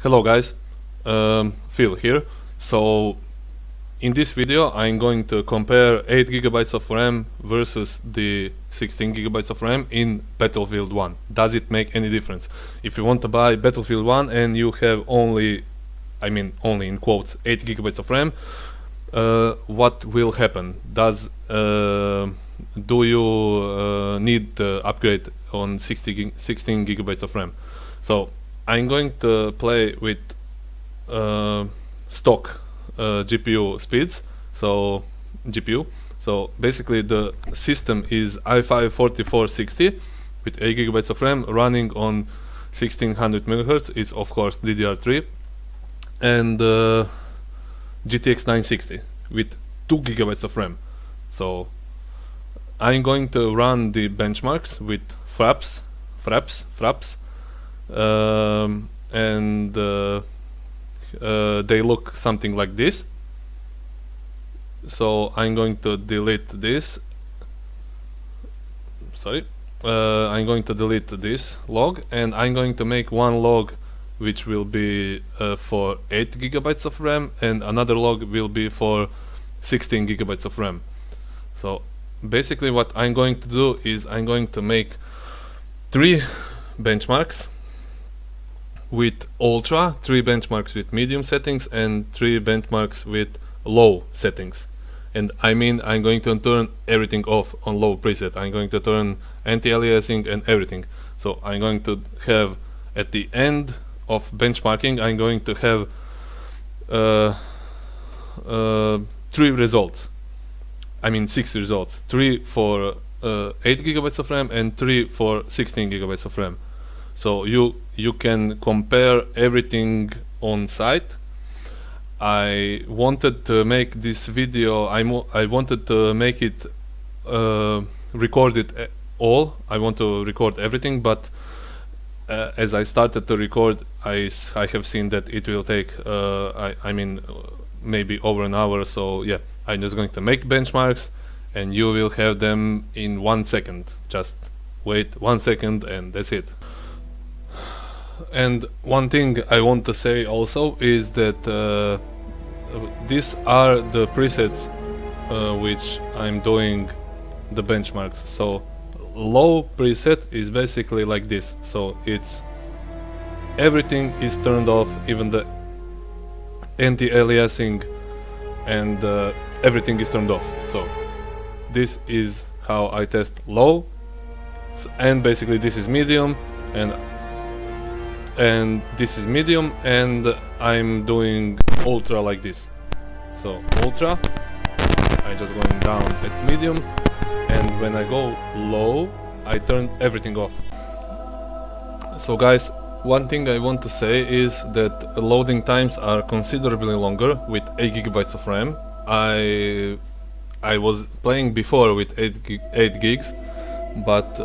Hello guys, Phil here. So in this video I'm going to compare 8 GB of RAM versus the 16 GB of RAM in Battlefield 1. Does it make any difference? If you want to buy Battlefield 1 and you have only, I mean only in quotes, 8 GB of RAM, what will happen? Do you need to upgrade on 16 GB of RAM? So I'm going to play with stock GPU speeds, so GPU. So basically the system is i5-4460 with 8 GB of RAM running on 1600 MHz. It's of course DDR3, and GTX 960 with 2 GB of RAM. So I'm going to run the benchmarks with fraps, and they look something like this. So I'm going to delete this. I'm going to delete this log, and I'm going to make one log which will be for 8 GB of RAM, and another log will be for 16 GB of RAM. So basically what I'm going to do is I'm going to make 3 benchmarks with ultra, 3 benchmarks with medium settings, and 3 benchmarks with low settings. And I mean I'm going to turn everything off on low preset. I'm going to turn anti-aliasing and everything. So I'm going to have, at the end of benchmarking, I'm going to have 3 results. I mean 6 results. 3 for 8 GB of RAM and 3 for 16 GB of RAM. So you can compare everything on site. I wanted to make this video, I wanted to make it record it all. I want to record everything, but as I started to record, I have seen that it will take I mean maybe over an hour. So yeah, I'm just going to make benchmarks and you will have them in 1 second. Just wait 1 second and that's it. And one thing I want to say also is that these are the presets which I'm doing the benchmarks. So low preset is basically like this. So it's everything is turned off, even the anti-aliasing, and everything is turned off. So this is how I test low, and basically this is medium, and this is medium, and I'm doing ultra like this. So ultra, I just going down at medium, and when I go low, I turn everything off. So guys, one thing I want to say is that loading times are considerably longer with 8 GB of RAM. I was playing before with 8 gigs, but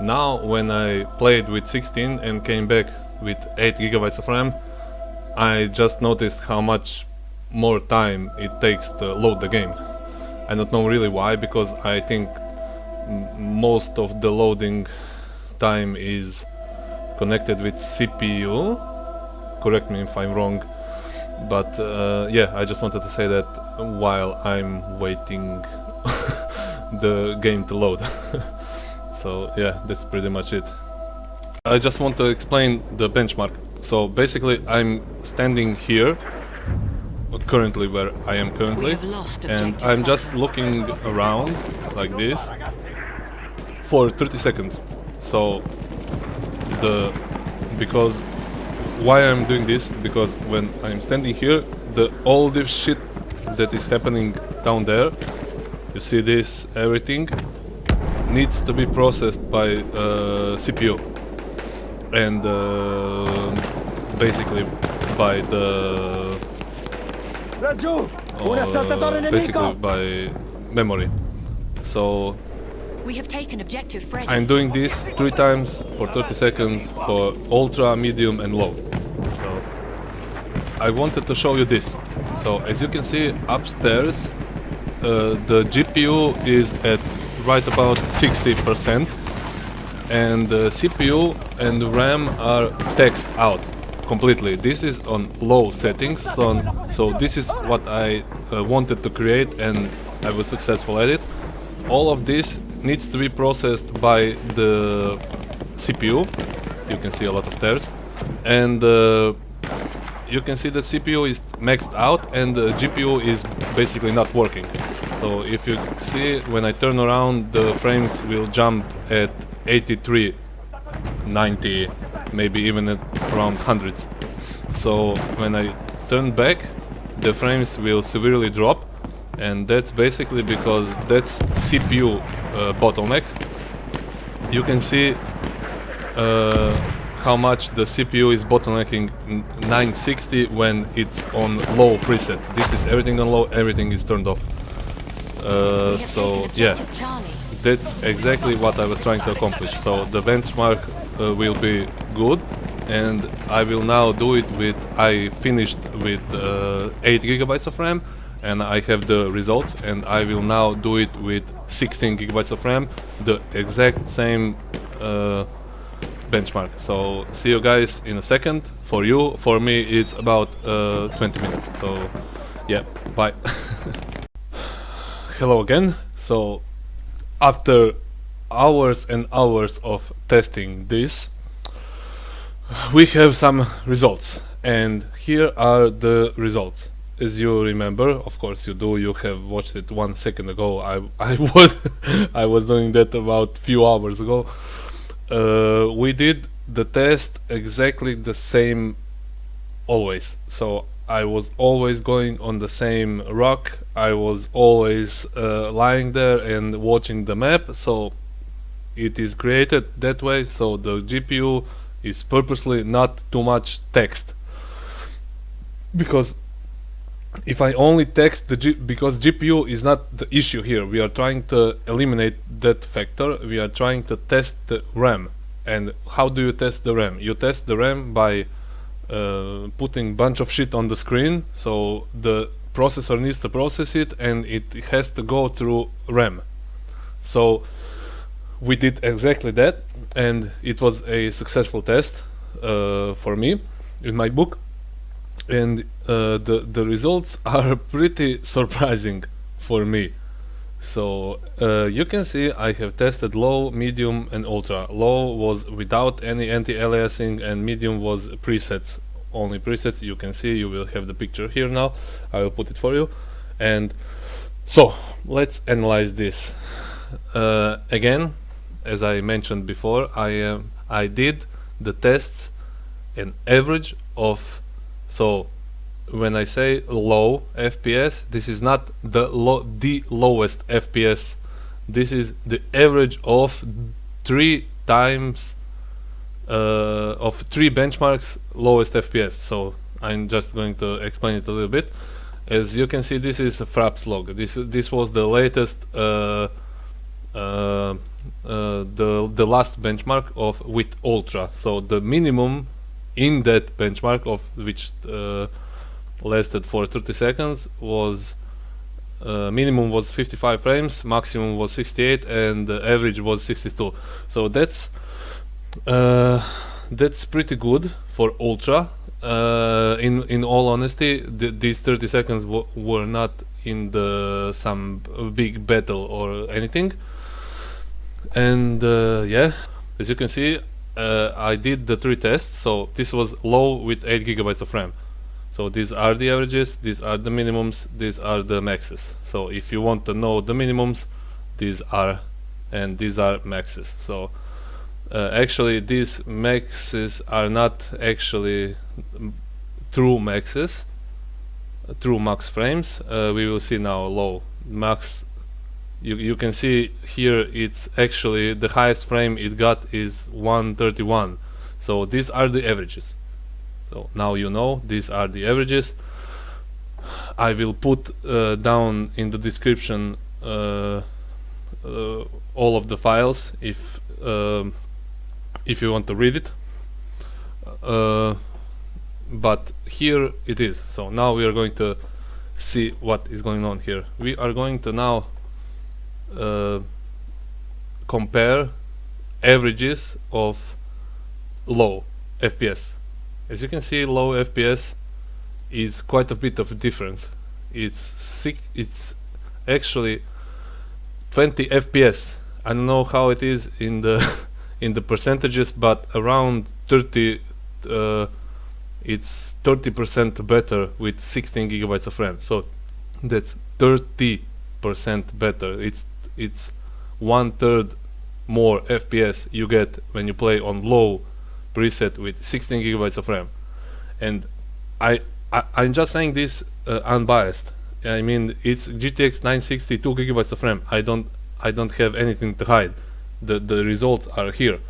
now when I played with 16 and came back with 8 GB of RAM, I just noticed how much more time it takes to load the game. I don't know really why, because I think most of the loading time is connected with CPU. Correct me if I'm wrong, but yeah, I just wanted to say that while I'm waiting the game to load. So yeah, that's pretty much it. I just want to explain the benchmark. So basically I'm standing here, currently where I am currently, and I'm just looking around like this for 30 seconds. So because why I'm doing this, because when I'm standing here, all this shit that is happening down there, you see this, everything needs to be processed by CPU, and basically by the basically by memory. So we have taken objective Freddy. I'm doing this 3 times for 30 seconds for ultra, medium and low. So I wanted to show you this. So as you can see upstairs, the GPU is at right about 60%, and the CPU and RAM are texted out. completely. This is on low settings, so this is what I wanted to create, and I was successful at it. All of this needs to be processed by the CPU. You can see a lot of tears, and you can see the CPU is maxed out and the GPU is basically not working. So if you see, when I turn around, the frames will jump at 83, 90, maybe even at around hundreds. So when I turn back, the frames will severely drop, and that's basically because that's CPU bottleneck. You can see how much the CPU is bottlenecking 960 when it's on low preset. This is everything on low, everything is turned off. So yeah, that's exactly what I was trying to accomplish. So the benchmark will be good, and I will now do it with, I finished with 8 gigabytes of RAM, and I have the results, and I will now do it with 16 gigabytes of RAM, the exact same benchmark. So see you guys in a second. For you, for me, it's about 20 minutes. So yeah, bye. Hello again. So after hours and hours of testing this, we have some results, and here are the results. As you remember, of course you do, you have watched it 1 second ago. I was doing that about few hours ago. We did the test exactly the same always. So I was always going on the same rock. I was always lying there and watching the map. So it is created that way. So the GPU is purposely not too much text, because if I only text because GPU is not the issue here. We are trying to eliminate that factor. We are trying to test the RAM. And how do you test the RAM? You test the RAM by putting bunch of shit on the screen. So the processor needs to process it, and it has to go through RAM. So we did exactly that, and it was a successful test for me in my book. And the results are pretty surprising for me. So you can see I have tested low, medium and ultra. Low was without any anti-aliasing, and medium was presets, only presets. You can see, you will have the picture here now. I will put it for you. And so let's analyze this. Again, as I mentioned before, I did the tests an average of, so when I say low FPS, this is not the lowest FPS. This is the average of 3 times of 3 benchmarks lowest FPS. So I'm just going to explain it a little bit. As you can see, this is a Fraps log. This was the latest the last benchmark of with ultra. So the minimum in that benchmark, of which lasted for 30 seconds, was minimum was 55 frames, maximum was 68, and the average was 62. So that's pretty good for ultra. In all honesty, these 30 seconds were not in some big battle or anything. And yeah, as you can see, I did the 3 tests. So this was low with 8 gigabytes of RAM. So these are the averages, these are the minimums, these are the maxes. So if you want to know the minimums, these are, and these are maxes. So actually these maxes are not actually true maxes, true max frames. We will see now low. Max, you can see here, it's actually the highest frame it got is 131. So these are the averages. So now you know these are the averages. I will put down in the description all of the files if you want to read it. But here it is. So now we are going to see what is going on here. We are going to now compare averages of low FPS. As you can see, low FPS is quite a bit of a difference. It's actually 20 FPS. I don't know how it is in the in the percentages, but around 30. It's 30% better with 16 gigabytes of RAM. So that's 30% better. It's 1/3 more FPS you get when you play on low preset with 16 gigabytes of RAM. And I'm just saying this unbiased. I mean, it's GTX 960, 2 gigabytes of RAM. I don't have anything to hide. The results are here.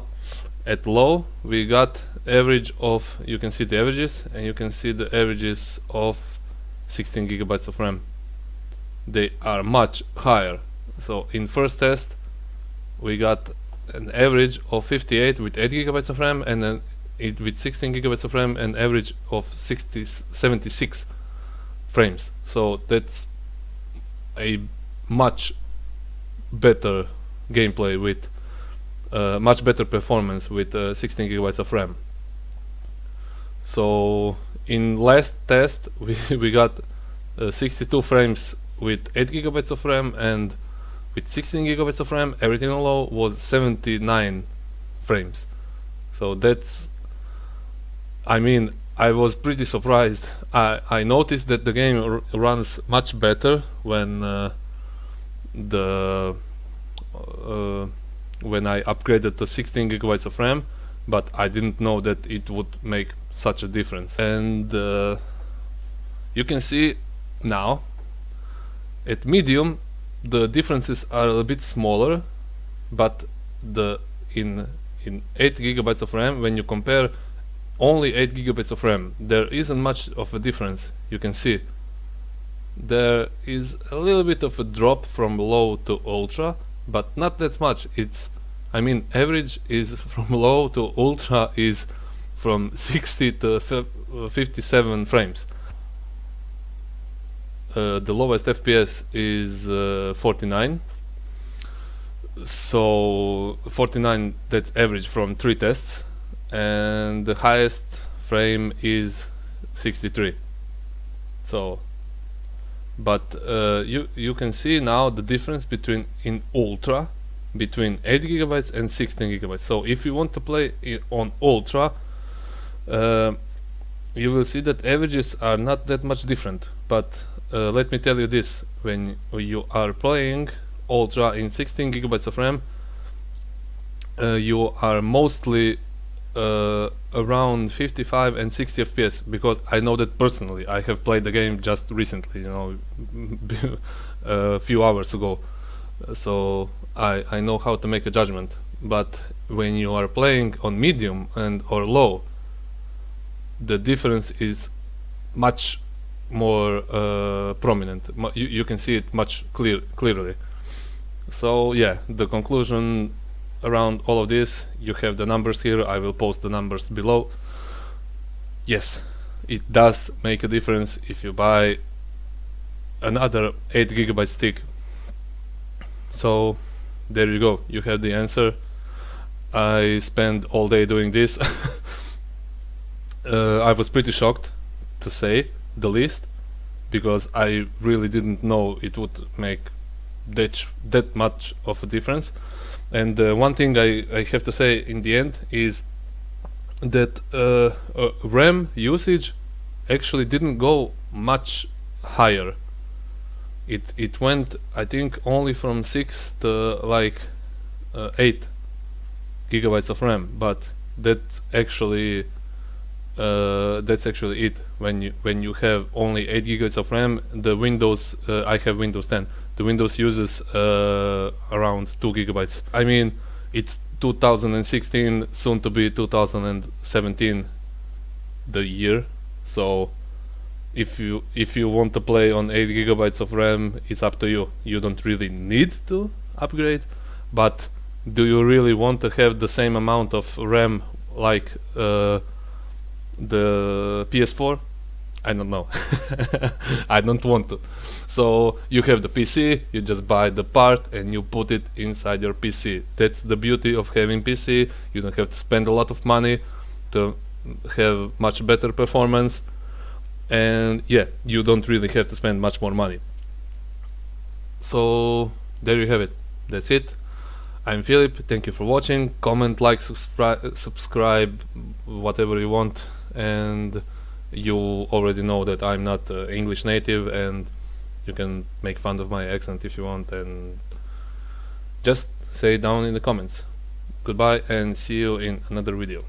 At low, we got average of, you can see the averages, and you can see the averages of 16 gigabytes of RAM. They are much higher. So in first test, we got an average of 58 with 8 gigabytes of RAM, and then with 16 gigabytes of RAM, an average of 76 frames. So that's a much better gameplay with much better performance with 16 gigabytes of RAM. So in last test we got 62 frames with 8 gigabytes of RAM, and with 16 gigabytes of RAM everything on low was 79 frames. So that's, I mean, I was pretty surprised. I noticed that the game runs much better when when I upgraded to 16 gigabytes of RAM, but I didn't know that it would make such a difference. And you can see now at medium the differences are a bit smaller, but in 8 gigabytes of RAM, when you compare only 8 gigabytes of RAM, there isn't much of a difference. You can see there is a little bit of a drop from low to ultra, but not that much. I mean, average is from low to ultra is from 60 to 57 frames. The lowest FPS is 49. So 49, that's average from 3 tests, and the highest frame is 63. So, but you can see now the difference between in ultra between 8 gigabytes and 16 gigabytes. So if you want to play on ultra, you will see that averages are not that much different. But let me tell you this: when you are playing ultra in 16 gigabytes of RAM, you are mostly around 55 and 60 FPS, because I know that personally. I have played the game just recently, you know, a few hours ago, so I know how to make a judgment. But when you are playing on medium and or low, the difference is much more prominent. You can see it much clearly. So yeah, the conclusion around all of this, you have the numbers here. I will post the numbers below. Yes, it does make a difference if you buy another 8 gigabyte stick. So there you go, you have the answer. I spent all day doing this. I was pretty shocked, to say the least, because I really didn't know it would make that much of a difference. And one thing I have to say in the end is that RAM usage actually didn't go much higher. It went, I think, only from 6 to like 8 gigabytes of RAM, but that's actually it. When you have only 8 gigabytes of RAM, the Windows, I have Windows 10. The Windows uses around 2 gigabytes. I mean, it's 2016, soon to be 2017, the year. So if you want to play on 8 gigabytes of RAM, it's up to you. You don't really need to upgrade, but do you really want to have the same amount of RAM like the PS4? I don't know. I don't want to. So you have the PC, you just buy the part and you put it inside your PC. That's the beauty of having PC. You don't have to spend a lot of money to have much better performance, and yeah, you don't really have to spend much more money. So there you have it. That's it. I'm Philip. Thank you for watching. Comment, like, subscribe, whatever you want. And you already know that I'm not English native, and you can make fun of my accent if you want, and just say it down in the comments. Goodbye, and see you in another video.